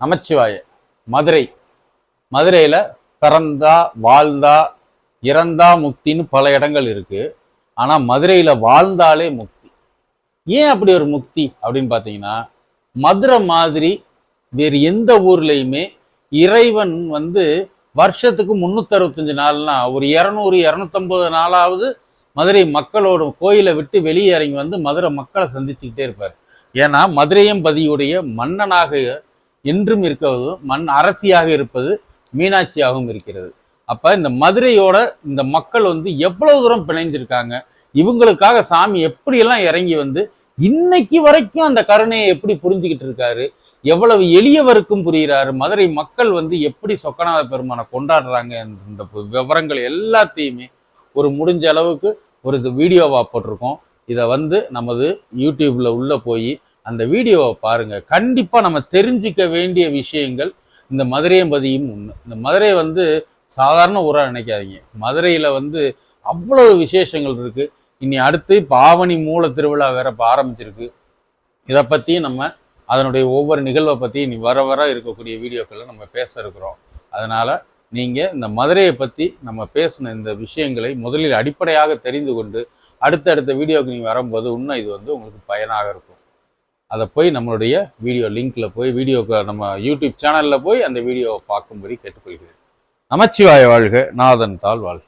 நமச்சிவாய. மதுரையில் பிறந்தா வாழ்ந்தா இறந்தா முக்தின்னு பல இடங்கள் இருக்கு. ஆனால் மதுரையில் வாழ்ந்தாலே முக்தி. ஏன் அப்படி ஒரு முக்தி அப்படின்னு பார்த்தீங்கன்னா, மதுரை மாதிரி வேறு எந்த ஊர்லேயுமே இறைவன் வருஷத்துக்கு 365 நாள்னா ஒரு 200-250 நாளாவது மதுரை மக்களோட கோயிலை விட்டு வெளியே இறங்கி மதுரை மக்களை சந்திச்சுக்கிட்டே இருப்பார். ஏன்னா மதுரையம்பதியுடைய மன்னனாக என்றும் இருக்கிறது, அரசியாக இருப்பது மீனாட்சியாகவும் இருக்கிறது. அப்ப இந்த மதுரையோட இந்த மக்கள் எவ்வளவு தூரம் பிணைஞ்சிருக்காங்க, இவங்களுக்காக சாமி எப்படியெல்லாம் இறங்கி இன்னைக்கு வரைக்கும் அந்த கருணையை எப்படி புரிஞ்சுக்கிட்டு இருக்காரு, எவ்வளவு எளியவருக்கும் புரிகிறாரு, மதுரை மக்கள் எப்படி சொக்கநாத பெருமானை கொண்டாடுறாங்க, இந்த விவரங்கள் எல்லாத்தையுமே ஒரு முடிஞ்ச அளவுக்கு ஒரு வீடியோவா போட்டிருக்கோம். இதை நமது யூடியூப்ல உள்ள போய் அந்த வீடியோவை பாருங்க. கண்டிப்பா நம்ம தெரிஞ்சிக்க வேண்டிய விஷயங்கள் இந்த மதுரையம்பதியும் ஒண்ணு. இந்த மதுரை சாதாரண ஊரா நினைக்காதீங்க. மதுரையில அவ்வளவு விசேஷங்கள் இருக்கு. இனி அடுத்து ஆவணி மூல திருவிழா வேற ஆரம்பிச்சிருக்கு. இதை பத்தி நம்ம அதனுடைய ஒவ்வொரு நிகழ்வை பத்தி இனி வர வர இருக்கக்கூடிய வீடியோக்களை நம்ம பேச இருக்கிறோம். அதனால நீங்க இந்த மதுரையை பத்தி நம்ம பேசின இந்த விஷயங்களை முதலில் அடிப்படையாக தெரிந்து கொண்டு அடுத்தடுத்த வீடியோக்கு நீங்க வரும்போது இன்னும் இது உங்களுக்கு பயனாக இருக்கும். அதை போய் நம்மளுடைய வீடியோ லிங்க்ல போய் வீடியோக்கு நம்ம யூடியூப் சேனல்ல போய் அந்த வீடியோவை பார்க்கும்படி கேட்டுக்கொள்கிறேன். நமச்சிவாய வாழ்க, நாதன் தாள் வாழ்க.